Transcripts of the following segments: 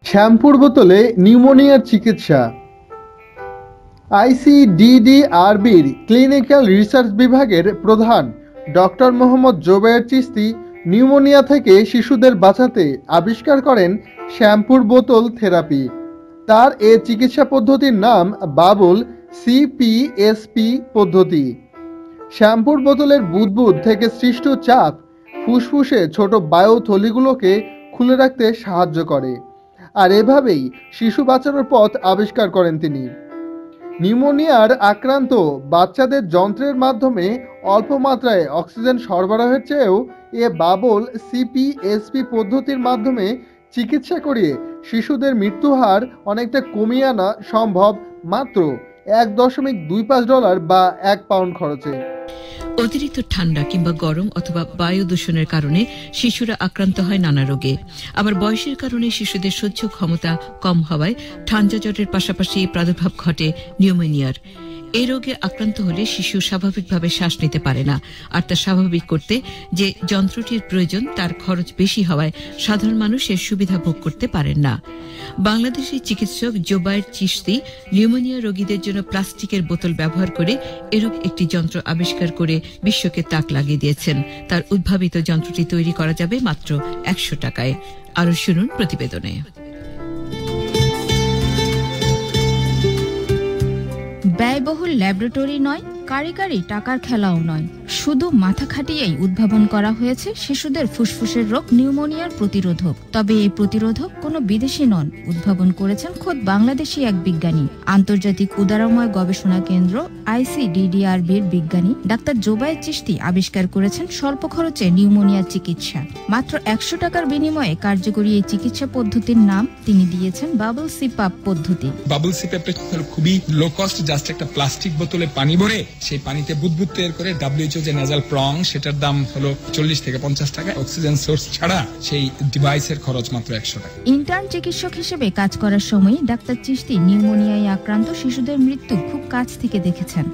শ্যাম্পুর বোতলে নিউমোনিয়ার চিকিৎসা। আইসিডিডিআরবির ক্লিনিক্যাল রিসার্চ বিভাগের প্রধান ডক্টর মোহাম্মদ জোবায়ের চিশতি নিউমোনিয়া থেকে শিশুদের বাঁচাতে আবিষ্কার করেন শ্যাম্পুর বোতল থেরাপি। তার এ চিকিৎসা পদ্ধতির নাম বাবুল সিপিএসপি পদ্ধতি। শ্যাম্পুর বোতলের বুদবুদ থেকে সৃষ্ট চাপ ফুসফুসে ছোট বায়ু থলিগুলোকে খুলে রাখতে সাহায্য করে, আর এভাবেই শিশু বাঁচানোর পথ আবিষ্কার করেন তিনি। নিউমোনিয়ার আক্রান্ত বাচ্চাদের যন্ত্রের মাধ্যমে অল্প মাত্রায় অক্সিজেন সরবরাহের চেয়েও এ বাবল সিপিএসপি পদ্ধতির মাধ্যমে চিকিৎসা করিয়ে শিশুদের মৃত্যুহার অনেকটা কমিয়ে আনা সম্ভব মাত্র $1.25 বা 1 পাউন্ড খরচে। অতিরিক্ত ঠান্ডা কিংবা গরম অথবা বায়ু দূষণের কারণে শিশুরা আক্রান্ত হয় নানা রোগে। আবার বয়সের কারণে শিশুদের সহ্য ক্ষমতা কম হওয়ায় ঠান্ডা জ্বরের পাশাপাশি প্রাদুর্ভাব ঘটে নিউমোনিয়ার। এই রোগে আক্রান্ত হলে শিশু স্বাভাবিকভাবে শ্বাস নিতে পারে না, আর তা স্বাভাবিক করতে যে যন্ত্রটির প্রয়োজন তার খরচ বেশি হওয়ায় সাধারণ মানুষ এর সুবিধা ভোগ করতে পারেন না। বাংলাদেশের চিকিৎসক জোবায়ের চিশতি নিউমোনিয়া রোগীদের জন্য প্লাস্টিকের বোতল ব্যবহার করে এরূপ একটি যন্ত্র আবিষ্কার করে বিশ্বকে তাক লাগিয়ে দিয়েছেন। তার উদ্ভাবিত যন্ত্রটি তৈরি করা যাবে মাত্র $100। আরও শুনুন প্রতিবেদনে। ব্যয়বহুল ল্যাবরেটরি নয়, কারিগরি টাকার খেলাও নয়, শুধু মাথা খাটিয়েই উদ্ভাবন করা হয়েছে শিশুদের ফুসফুসের রোগ নিউমোনিয়ার প্রতিরোধক। তবে এই প্রতিরোধক কোনো বিদেশি নন, উদ্ভাবন করেছেন খোদ বাংলাদেশি এক বিজ্ঞানী। আন্তর্জাতিক উদারময় গবেষণা কেন্দ্র আইসিডিডিআরবির বিজ্ঞানী ডাক্তার জোবায়ের চিশতি আবিষ্কার করেছেন স্বল্প খরচে নিউমোনিয়ার চিকিৎসা। মাত্র $100 বিনিময়ে কার্যকরী এই চিকিৎসা পদ্ধতির নাম তিনি দিয়েছেন বাবল সিপাপ পদ্ধতি। বাবল সিপাপ খুবই লো কস্ট, জাস্ট একটা প্লাস্টিক বোতলে পানি ভরে সেই পানিতে বুদবুদ তৈরি করে WHO যে নেজাল প্রং, সেটার দাম হলো $40 থেকে $50। অক্সিজেন সোর্স ছাড়া সেই ডিভাইসের খরচ মাত্র $100। ইন্টার্ন চিকিৎসক হিসেবে কাজ করার সময় ডাক্তার চিশতি নিউমোনিয়ায় আক্রান্ত শিশুদের মৃত্যু খুব কাছ থেকে দেখেছেন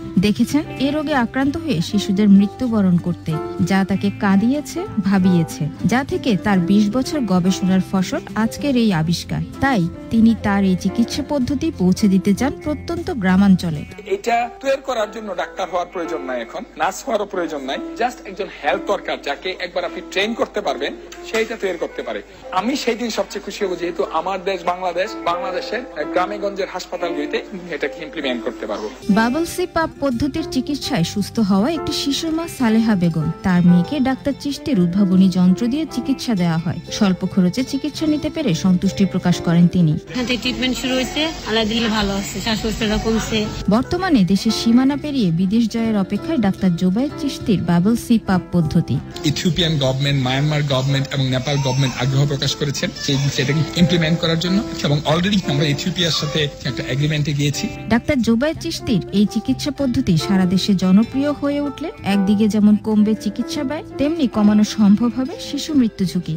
এ রোগে আক্রান্ত হয়ে শিশুদের মৃত্যুবরণ করতে, যা তাকে কাঁদিয়েছে, ভাবিয়েছে, যা থেকে তার 20 বছর গবেষণার ফসল আজকের এই আবিষ্কার। তাই তিনি তার এই চিকিৎসা পদ্ধতি পৌঁছে দিতে চান প্রত্যন্ত গ্রামাঞ্চলে। এটা তৈরি করার জন্য ডাক্তার হওয়ার প্রয়োজন নাই, এখন নার্স হওয়ারও প্রয়োজন নাই, জাস্ট একজন হেলথ ওয়ার্কার যাকে একবার আপনি ট্রেন করতে পারবেন সেইটা তৈরি করতে পারে। আমি সেই দিন সবচেয়ে খুশি হব যেহেতু আমার দেশ বাংলাদেশের গ্রামে গঞ্জের হাসপাতালগুলিতে এটাকে ইমপ্লিমেন্ট করতে পারবো। বাবল সিপাপ পদ্ধতির চিকিৎসায় সুস্থ হওয়া একটি শিশুর মা সালেহা বেগম, তার মেয়েকে ডাক্তার চিশতির উদ্ভাবনী যন্ত্র দিয়ে চিকিৎসা দেওয়া হয়। স্বল্প খরচে চিকিৎসা নিতে পেরে সন্তুষ্টি প্রকাশ করেন তিনি। ট্রিটমেন্ট শুরু হয়েছে, আলহামদুলিল্লাহ ভালো আছে, শ্বাসকষ্টটা কমছে। বর্তমানে দেশের সীমানা পেরিয়ে বিদেশ জয়ের অপেক্ষায় ডাক্তার জোবায়ের চিশতির বাবল সিপাপ পদ্ধতি। ইথিওপিয়ান গভর্নমেন্ট, মায়ানমার গভর্নমেন্ট এবং নেপাল গভর্নমেন্ট আগ্রহ প্রকাশ করেছেন সেটাকে ইমপ্লিমেন্ট করার জন্য, এবং অলরেডি আমরা ইথিওপিয়ার সাথে একটা এগ্রিমেন্টে গিয়েছি। ডাক্তার জোবায়ের চিশতির এই চিকিৎসা পদ্ধতি সারা দেশে জনপ্রিয় হয়ে উঠলে একদিকে যেমন কমবে চিকিৎসা ব্যয়, তেমনি কমানো সম্ভব হবে শিশু মৃত্যু ঝুঁকি।